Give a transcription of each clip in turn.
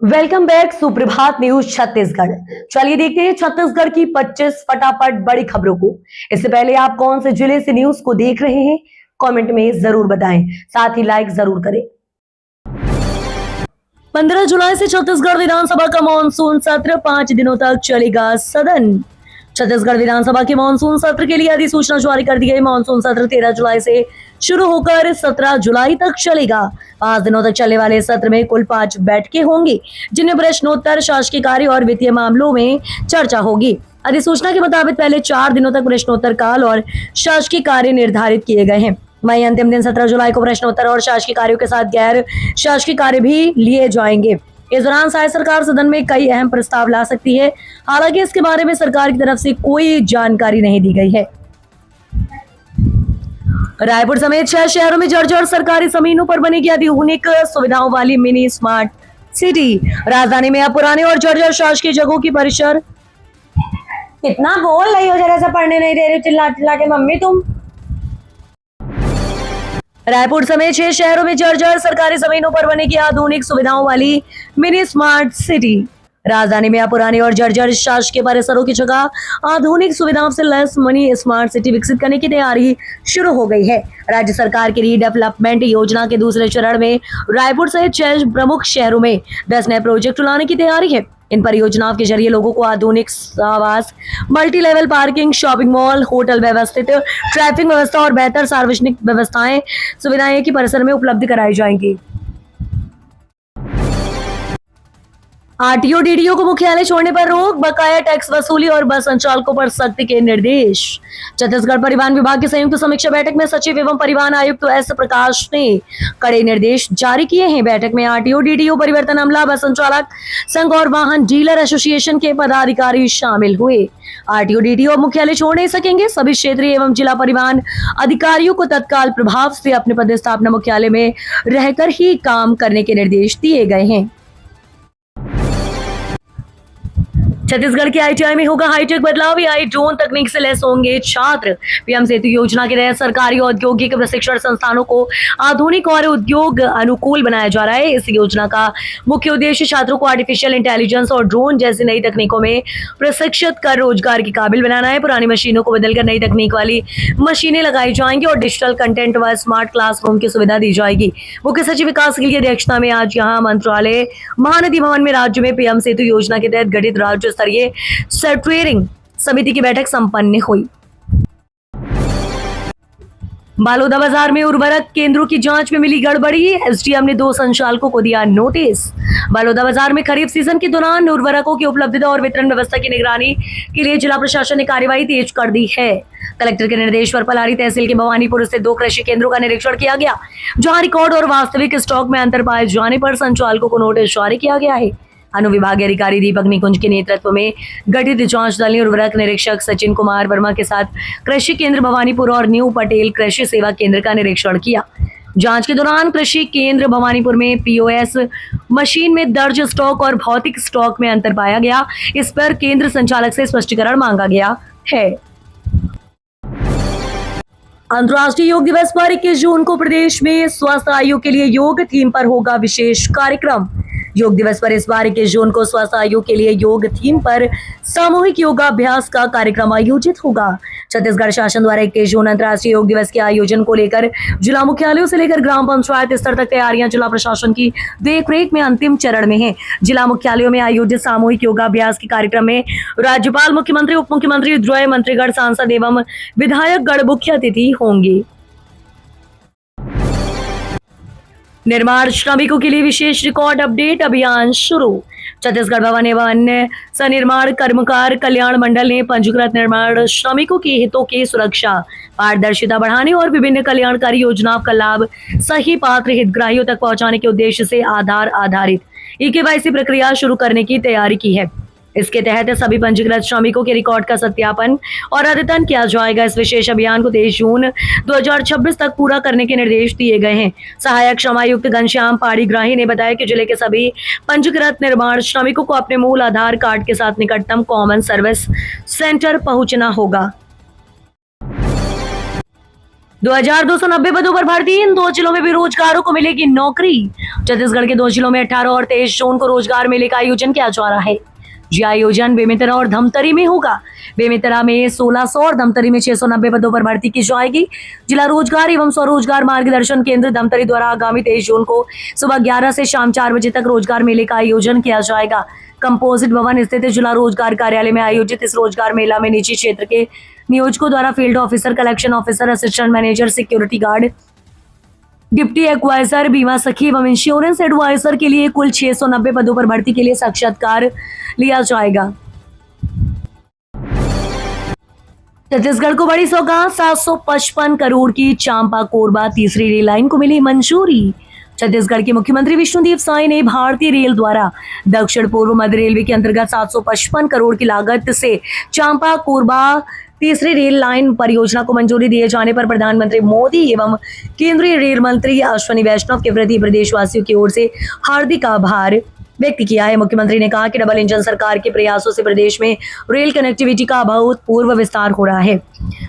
Welcome back सुप्रभात news Chhattisgarh. चलिए देखते हैं छत्तीसगढ़ की 25 फटाफट बड़ी खबरों को। इससे पहले आप कौन से जिले से न्यूज को देख रहे हैं कमेंट में जरूर बताएं, साथ ही लाइक जरूर करें। 15 जुलाई से छत्तीसगढ़ विधानसभा का मानसून सत्र 5 दिनों तक चलेगा। सदन छत्तीसगढ़ विधानसभा के मानसून सत्र के लिए अधिसूचना जारी कर दी गई। मानसून सत्र 13 जुलाई से शुरू होकर 17 जुलाई तक चलेगा। 5 दिनों तक चलने वाले सत्र में कुल 5 बैठकें होंगी, जिनमें प्रश्नोत्तर, शासकीय कार्य और वित्तीय मामलों में चर्चा होगी। अधिसूचना के मुताबिक पहले 4 दिनों तक प्रश्नोत्तर काल और शासकीय कार्य निर्धारित किए गए हैं। वहीं अंतिम दिन 17 जुलाई को प्रश्नोत्तर और शासकीय कार्यों के साथ गैर शासकीय कार्य भी लिए जाएंगे। इस दौरान शायद सरकार सदन में कई अहम प्रस्ताव ला सकती है। हालांकि इसके बारे में सरकार की तरफ से कोई जानकारी नहीं दी गई है। रायपुर समेत 6 शहरों में जर्जर सरकारी जमीनों पर बनेगी आधुनिक सुविधाओं वाली मिनी स्मार्ट सिटी। राजधानी में अब पुराने और जर्जर शासकीय जगहों की परिसर। कितना बोल रही हो, जरा सा पढ़ने नहीं दे रही, चिल्ला चिल्ला के मम्मी तुम। रायपुर समेत 6 शहरों में जर्जर सरकारी जमीनों पर बनेगी आधुनिक सुविधाओं वाली मिनी स्मार्ट सिटी। राजधानी में पुराने और जर्जर शासकीय परिसरों की जगह आधुनिक सुविधाओं से लैस मिनी स्मार्ट सिटी विकसित करने की तैयारी शुरू हो गई है। राज्य सरकार की रीडेवलपमेंट योजना के दूसरे चरण में रायपुर सहित 6 प्रमुख शहरों में 10 नए प्रोजेक्ट लाने की तैयारी है। इन परियोजनाओं के जरिए लोगों को आधुनिक आवास, multi level parking, shopping mall, hotel व्यवस्थित ट्रैफिक व्यवस्था और बेहतर सार्वजनिक सुविधाएं की परिसर में उपलब्ध कराई जाएंगी। आरटीओ डीडीओ को मुख्यालय छोड़ने पर रोक, बकाया टैक्स वसूली और बस संचालकों पर सख्ती के निर्देश। छत्तीसगढ़ परिवहन विभाग की संयुक्त समीक्षा बैठक में सचिव एवं परिवहन आयुक्त एस प्रकाश ने कड़े निर्देश जारी किए हैं। बैठक में आरटीओ डीडीओ, परिवर्तन अमला, बस संचालक संघ और वाहन डीलर एसोसिएशन के पदाधिकारी शामिल हुए। आरटीओ डीडीओ मुख्यालय छोड़ नहीं सकेंगे। सभी क्षेत्रीय एवं जिला परिवहन अधिकारियों को तत्काल प्रभाव से अपने पदस्थापना मुख्यालय में रहकर ही काम करने के निर्देश दिए गए हैं। छत्तीसगढ़ के आईटीआई में होगा हाईटेक बदलाव। एआई ड्रोन तकनीक से लैस होंगे छात्र। पीएम सेतु योजना के तहत सरकारी औद्योगिक प्रशिक्षण संस्थानों को आधुनिक और उद्योग अनुकूल बनाया जा रहा है। इस योजना का मुख्य उद्देश्य छात्रों को आर्टिफिशियल इंटेलिजेंस और ड्रोन जैसी नई तकनीकों में प्रशिक्षित कर रोजगार के काबिल बनाना है। पुरानी मशीनों को बदलकर नई तकनीक वाली मशीनें लगाई जाएंगी और डिजिटल कंटेंट व स्मार्ट क्लासरूम की सुविधा दी जाएगी। मुख्य सचिव विकास की अध्यक्षता में आज यहाँ मंत्रालय महानदी भवन में राज्य में पीएम सेतु योजना के तहत गठित राज्य स्तरीय स्टीयरिंग समिति की बैठक संपन्न हुई। बालोदा बाजार में उर्वरक केंद्रों की जांच में मिली गड़बड़ी। एसडीएम ने 2 संचालकों को दिया नोटिस। बालोदा बाजार में खरीफ सीजन के दौरान उर्वरकों की उपलब्धता और वितरण व्यवस्था की निगरानी के लिए जिला प्रशासन ने कार्यवाही तेज कर दी है। कलेक्टर के निर्देश पर पलारी तहसील के भवानीपुर स्थित 2 कृषि केंद्रों का निरीक्षण किया गया, जहां रिकॉर्ड और वास्तविक स्टॉक में अंतर पाए जाने पर संचालकों को नोटिस जारी किया गया है। अनुविभागीय अधिकारी दीपक निकुंज के नेतृत्व में गठित जांच दल ने उर्वरक निरीक्षक सचिन कुमार वर्मा के साथ कृषि केंद्र भवानीपुर और न्यू पटेल कृषि सेवा केंद्र का निरीक्षण किया। जांच के दौरान कृषि केंद्र भवानीपुर में पीओएस मशीन में दर्ज स्टॉक और भौतिक स्टॉक में अंतर पाया गया। इस पर केंद्र संचालक से स्पष्टीकरण मांगा गया है। अंतर्राष्ट्रीय योग दिवस पर 21 जून को प्रदेश में स्वास्थ्य आयोग के लिए योग थीम पर होगा विशेष कार्यक्रम। योग दिवस पर इस बार 21 जून को स्वास्थ्य आयोग के लिए योग थीम पर सामूहिक योगाभ्यास का कार्यक्रम आयोजित होगा। छत्तीसगढ़ शासन द्वारा 21 जून अंतर्राष्ट्रीय योग दिवस के आयोजन को लेकर जिला मुख्यालयों से लेकर ग्राम पंचायत स्तर तक तैयारियां जिला प्रशासन की देखरेख में अंतिम चरण में है। जिला मुख्यालयों में आयोजित सामूहिक योगाभ्यास के कार्यक्रम में राज्यपाल, मुख्यमंत्री, उप मुख्यमंत्री, गृह मंत्रीगण, सांसद एवं विधायकगण मुख्य अतिथि होंगे। निर्माण श्रमिकों के लिए विशेष रिकॉर्ड अपडेट अभियान शुरू। छत्तीसगढ़ भवन एवं सनिर्माण कर्मकार कल्याण मंडल ने पंजीकृत निर्माण श्रमिकों के हितों की सुरक्षा, पारदर्शिता बढ़ाने और विभिन्न कल्याणकारी योजनाओं का लाभ सही पात्र हितग्राहियों तक पहुंचाने के उद्देश्य से आधार आधारित ईकेवाईसी प्रक्रिया शुरू करने की तैयारी की है। इसके तहत सभी पंजीकृत श्रमिकों के रिकॉर्ड का सत्यापन और अद्यतन किया जाएगा। इस विशेष अभियान को 23 जून 2026 तक पूरा करने के निर्देश दिए गए हैं। सहायक श्रमायुक्त घनश्याम पाड़ीग्राही ने बताया कि जिले के सभी पंजीकृत निर्माण श्रमिकों को अपने मूल आधार कार्ड के साथ निकटतम कॉमन सर्विस सेंटर पहुंचना होगा। 2290 पदों पर भर्ती। इन 2 जिलों में भी रोजगारों को मिलेगी नौकरी। छत्तीसगढ़ के 2 जिलों में 18 और 23 जून को रोजगार मेले का आयोजन किया जा रहा है। यह आयोजन बेमेतरा और धमतरी में होगा। बेमेतरा में 1600 और धमतरी में 690 पदों पर भर्ती की जाएगी। जिला रोजगार एवं स्वरोजगार मार्गदर्शन केंद्र धमतरी द्वारा आगामी 23 जून को सुबह 11 से शाम 4 बजे तक रोजगार मेले का आयोजन किया जाएगा। कंपोजिट भवन स्थित जिला रोजगार कार्यालय में आयोजित इस रोजगार मेला में निजी क्षेत्र के नियोजकों द्वारा field officer, collection officer, assistant manager, security guard, deputy acquirer, बीमा सखी एवं इंश्योरेंस एडवाइजर के लिए कुल 690 पदों पर भर्ती के लिए साक्षात्कार लिया जाएगा। छत्तीसगढ़ को बड़ी सौगात, 755 करोड़ की चांपा कोरबा तीसरी रेल लाइन को मिली मंजूरी। छत्तीसगढ़ के मुख्यमंत्री विष्णुदेव साय ने भारतीय रेल द्वारा दक्षिण पूर्व मध्य रेलवे के अंतर्गत 755 करोड़ की लागत से चांपा कोरबा तीसरी रेल लाइन परियोजना को मंजूरी दिए जाने पर प्रधानमंत्री मोदी एवं केंद्रीय रेल मंत्री अश्विनी वैष्णव के प्रति प्रदेशवासियों की ओर से हार्दिक आभार व्यक्त किया है। मुख्यमंत्री ने कहा कि डबल इंजन सरकार के प्रयासों से प्रदेश में रेल कनेक्टिविटी का अभूतपूर्व विस्तार हो रहा है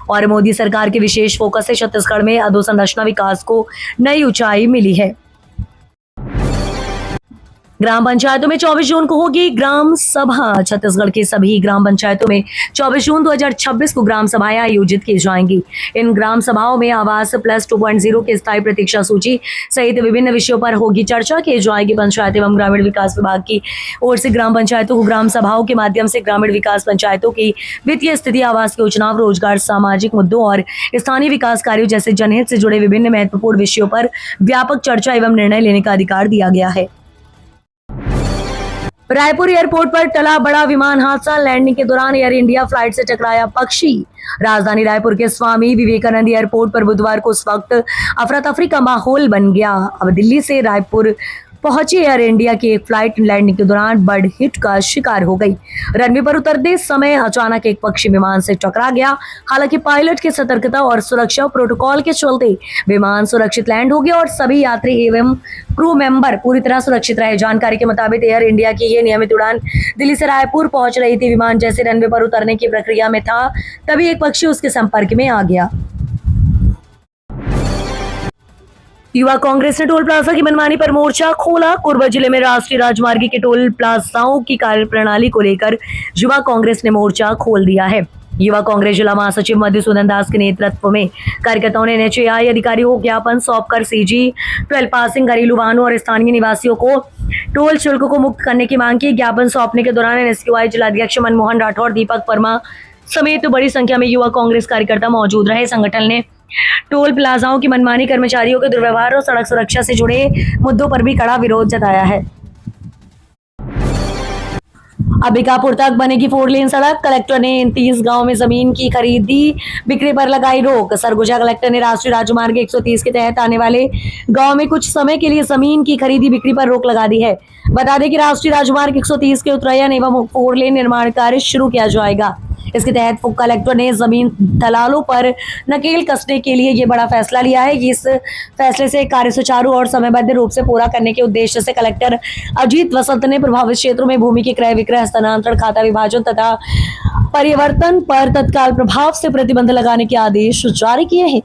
और मोदी सरकार के विशेष फोकस से छत्तीसगढ़ में अधोसंरचना विकास को नई ऊंचाई मिली है। ग्राम पंचायतों में 24 जून को होगी ग्राम सभा। छत्तीसगढ़ के सभी ग्राम पंचायतों में 24 जून 2026 को ग्राम सभाएं आयोजित की जाएंगी। इन ग्राम सभाओं में आवास प्लस 2.0 की स्थायी प्रतीक्षा सूची सहित विभिन्न विषयों पर होगी चर्चा की जाएगी। पंचायत एवं ग्रामीण विकास विभाग की ओर से ग्राम पंचायतों को ग्राम सभाओं के माध्यम से ग्रामीण विकास पंचायतों की वित्तीय स्थिति, आवास के चुनाव, रोजगार, सामाजिक मुद्दों और स्थानीय विकास कार्यों जैसे जनहित से जुड़े विभिन्न महत्वपूर्ण विषयों पर व्यापक चर्चा एवं निर्णय लेने का अधिकार दिया गया है। रायपुर एयरपोर्ट पर टला बड़ा विमान हादसा। लैंडिंग के दौरान एयर इंडिया फ्लाइट से टकराया पक्षी। राजधानी रायपुर के स्वामी विवेकानंद एयरपोर्ट पर बुधवार को उस वक्त अफरा तफरी का माहौल बन गया। अब दिल्ली से रायपुर पहुंची एयर इंडिया की एक फ्लाइट लैंडिंग के दौरान बर्ड हिट का शिकार हो गई। रनवे पर उतरते समय अचानक एक पक्षी विमान से टकरा गया। हालांकि पायलट की सतर्कता और सुरक्षा प्रोटोकॉल के चलते विमान सुरक्षित लैंड हो गया और सभी यात्री एवं क्रू मेंबर पूरी तरह सुरक्षित रहे। जानकारी के मुताबिक एयर इंडिया की ये नियमित उड़ान दिल्ली से रायपुर पहुंच रही थी। विमान जैसे रनवे पर उतरने की प्रक्रिया में था तभी एक पक्षी उसके संपर्क में आ गया। युवा कांग्रेस ने टोल प्लाजा की मनमानी पर मोर्चा खोला। कोरबा जिले में राष्ट्रीय राजमार्ग के टोल प्लाजाओं की कार्यप्रणाली को लेकर युवा कांग्रेस ने मोर्चा खोल दिया है। युवा कांग्रेस जिला महासचिव मधुसूदन दास के नेतृत्व में कार्यकर्ताओं ने NHAI अधिकारियों को ज्ञापन सौंपकर CG 12 पासिंग, घरेलू वाहनों और स्थानीय निवासियों को टोल शुल्क को मुक्त करने की मांग की। ज्ञापन सौंपने के दौरान NSQI जिलाध्यक्ष मनमोहन राठौर, दीपक वर्मा समेत बड़ी संख्या में युवा कांग्रेस कार्यकर्ता मौजूद रहे। संगठन ने टोल प्लाजाओं की मनमानी, कर्मचारियों के दुर्व्यवहार और सड़क सुरक्षा से जुड़े मुद्दों पर भी कड़ा विरोध जताया है। अंबिकापुर तक बनेगी 4 लेन सड़क। कलेक्टर ने 30 गांव में जमीन की खरीदी बिक्री पर लगाई रोक। सरगुजा कलेक्टर ने राष्ट्रीय राजमार्ग 130 के तहत आने वाले गांव में कुछ समय के लिए जमीन की खरीदी बिक्री पर रोक लगा दी है। बता दें कि राष्ट्रीय राजमार्ग 130 के उत्तरायण एवं 4 लेन निर्माण कार्य शुरू किया जाएगा। इसके तहत कलेक्टर ने जमीन दलालों पर नकेल कसने के लिए ये बड़ा फैसला लिया है। इस फैसले से कार्य सुचारू और समयबद्ध रूप से पूरा करने के उद्देश्य से कलेक्टर अजीत वसंत ने प्रभावित क्षेत्रों में भूमि के क्रय विक्रय, हस्तांतरण, खाता विभाजन तथा परिवर्तन पर तत्काल प्रभाव से प्रतिबंध लगाने के आदेश जारी किए हैं।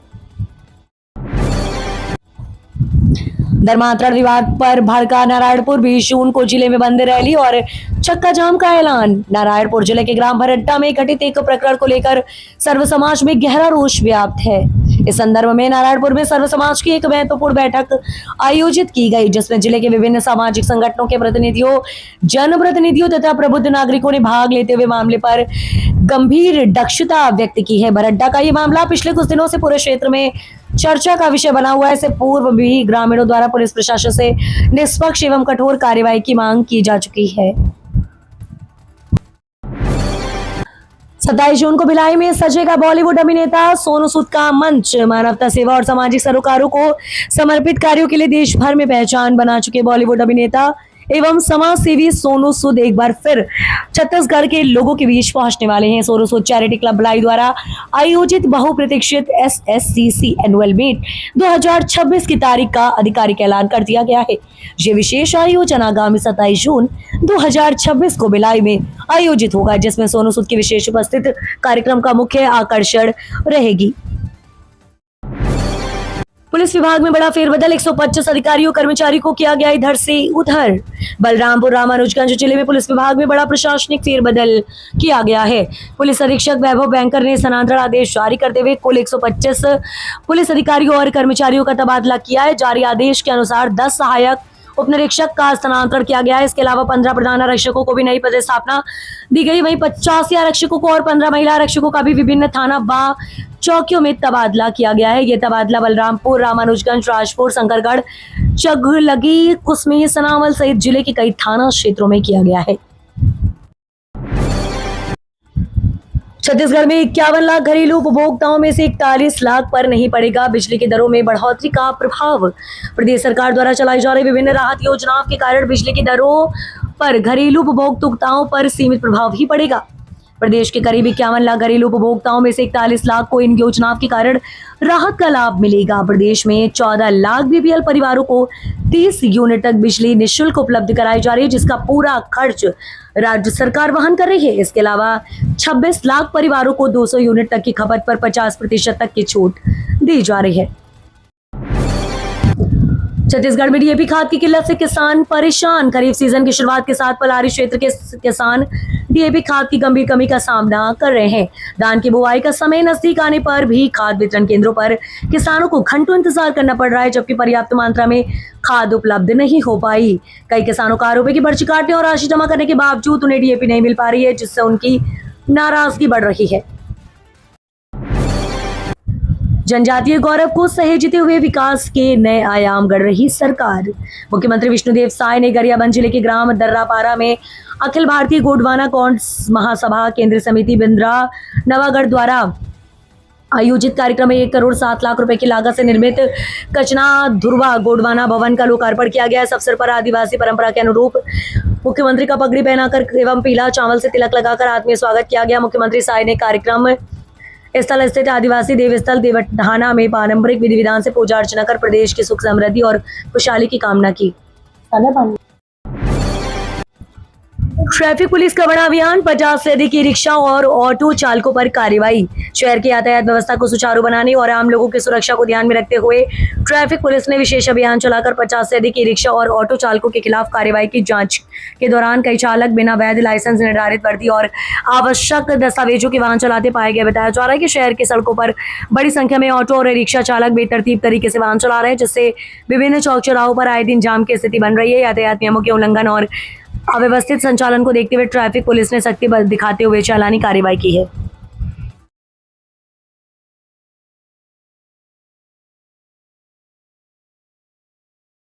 धर्मांतरण विवाद पर भड़का नारायणपुर। 20 जून को जिले में बंद रैली और चक्का जाम का ऐलान। नारायणपुर जिले के ग्राम भरड्डा में घटित एक प्रकरण को लेकर सर्व समाज में गहरा रोष व्याप्त है। इस संदर्भ में नारायणपुर में सर्व समाज की एक महत्वपूर्ण बैठक आयोजित की गई, जिसमें जिले के विभिन्न सामाजिक संगठनों के प्रतिनिधियों, जनप्रतिनिधियों तथा प्रबुद्ध नागरिकों ने भाग लेते हुए मामले पर गंभीर दक्षता व्यक्त की है। भरड्डा का ये मामला पिछले कुछ दिनों से पूरे क्षेत्र में चर्चा का विषय बना हुआ है। इससे पूर्व भी ग्रामीणों द्वारा पुलिस प्रशासन से निष्पक्ष एवं कठोर कार्रवाई की मांग की जा चुकी है। 27 जून को भिलाई में सजेगा बॉलीवुड अभिनेता सोनू सूद का मंच। मानवता सेवा और सामाजिक सरोकारों को समर्पित कार्यों के लिए देश भर में पहचान बना चुके बॉलीवुड अभिनेता एवं समाज सेवी सोनू सूद एक बार फिर छत्तीसगढ़ के लोगों के बीच पहुंचने वाले हैं। सोनू सूद चैरिटी क्लब भिलाई द्वारा आयोजित बहुप्रतीक्षित SSCC एनुअल मीट 2026 की तारीख का आधिकारिक ऐलान कर दिया गया है। ये विशेष आयोजन आगामी 27 जून 2026 को भिलाई में आयोजित होगा, जिसमें सोनू सूद की विशेष उपस्थित कार्यक्रम का मुख्य आकर्षण रहेगी। पुलिस विभाग में बड़ा फेरबदल, 125 अधिकारियों कर्मचारी को किया गया इधर से उधर। बलरामपुर रामानुजगंज जिले में पुलिस विभाग में बड़ा प्रशासनिक फेरबदल किया गया है। पुलिस अधीक्षक वैभव बैंकर ने स्थानांतरण आदेश जारी करते हुए कुल 125 पुलिस अधिकारियों और कर्मचारियों का तबादला किया है। जारी आदेश के अनुसार 10 सहायक उप निरीक्षक का स्थानांतरण किया गया है। इसके अलावा 15 प्रधान आरक्षकों को भी नई पदस्थापना दी गई। वहीं 85 आरक्षकों को और 15 महिला आरक्षकों का भी विभिन्न थाना व चौकियों में तबादला किया गया है। यह तबादला बलरामपुर, रामानुजगंज, राजपुर, शंकरगढ़, चगलगी, कुसमी, सनावल सहित जिले के कई थाना क्षेत्रों में किया गया है। छत्तीसगढ़ में 51 लाख घरेलू उपभोक्ताओं में से 41 लाख पर नहीं पड़ेगा बिजली की दरों में बढ़ोतरी का प्रभाव। प्रदेश सरकार द्वारा चलाई जा रही विभिन्न राहत योजनाओं के कारण बिजली की दरों पर घरेलू उपभोक्ताओं पर सीमित प्रभाव ही पड़ेगा। प्रदेश के करीब 51 लाख घरेलू उपभोक्ताओं में से 41 लाख को इन योजनाओं के कारण राहत का लाभ मिलेगा। प्रदेश में 14 लाख बीपीएल परिवारों को 30 यूनिट तक बिजली निःशुल्क उपलब्ध कराई जा रही है, जिसका पूरा खर्च राज्य सरकार वहन कर रही है। इसके अलावा 26 लाख परिवारों को 200 यूनिट तक की खपत पर 50% तक की छूट दी जा रही है। छत्तीसगढ़ में डीएपी खाद की किल्लत से किसान परेशान। खरीफ सीजन की शुरुआत के साथ पलारी क्षेत्र के किसान डीएपी खाद की गंभीर कमी का सामना कर रहे हैं। धान की बुआई का समय नजदीक आने पर भी खाद वितरण केंद्रों पर किसानों को घंटों इंतजार करना पड़ रहा है, जबकि पर्याप्त मात्रा में खाद उपलब्ध नहीं हो पाई। कई किसानों का आरोप है कि पर्ची काटने और राशि जमा करने के बावजूद उन्हें डीएपी नहीं मिल पा रही है, जिससे उनकी नाराजगी बढ़ रही है। जनजातीय गौरव को सहेजते हुए विकास के नए आयाम गढ़ रही सरकार। मुख्यमंत्री विष्णुदेव साय ने गरियाबंद जिले के ग्राम दर्रापारा में अखिल भारतीय गोंडवाना कौंड्स महासभा केंद्रीय समिति बिंद्रा नवागढ़ द्वारा आयोजित कार्यक्रम में 1 करोड़ 7 लाख रुपए की लागत से निर्मित कचना धुरवा गोंडवाना भवन का लोकार्पण किया गया। इस अवसर पर आदिवासी परंपरा के अनुरूप मुख्यमंत्री का पगड़ी पहनाकर एवं पीला चावल से तिलक लगाकर आत्मीय स्वागत किया गया। मुख्यमंत्री साय ने कार्यक्रम स्थल स्थित आदिवासी देवस्थल देवठाना में पारंपरिक विधि विधान से पूजा अर्चना कर प्रदेश की सुख समृद्धि और खुशहाली की कामना की। ट्रैफिक पुलिस का बड़ा अभियान, 50 से अधिक ई रिक्शा और ऑटो चालकों पर कार्रवाई। शहर की यातायात व्यवस्था को सुचारू बनाने और आम लोगों की सुरक्षा को ध्यान में रखते हुए ट्रैफिक पुलिस ने विशेष अभियान चलाकर 50 से अधिक ई रिक्शा और ऑटो चालकों के खिलाफ कार्रवाई की। जांच के दौरान कई चालक बिना वैध लाइसेंस, निर्धारित वर्दी और आवश्यक दस्तावेजों के वाहन चलाते पाए गए। बताया जा रहा है कि शहर की सड़कों पर बड़ी संख्या में ऑटो और रिक्शा चालक बेतरतीब तरीके से वाहन चला रहे हैं, जिससे विभिन्न चौक चौराहों पर आए दिन जाम की स्थिति बन रही है। यातायात नियमों के उल्लंघन और अव्यवस्थित संचालन को देखते हुए ट्रैफिक पुलिस ने सख्ती दिखाते हुए चालानी कार्रवाई की है।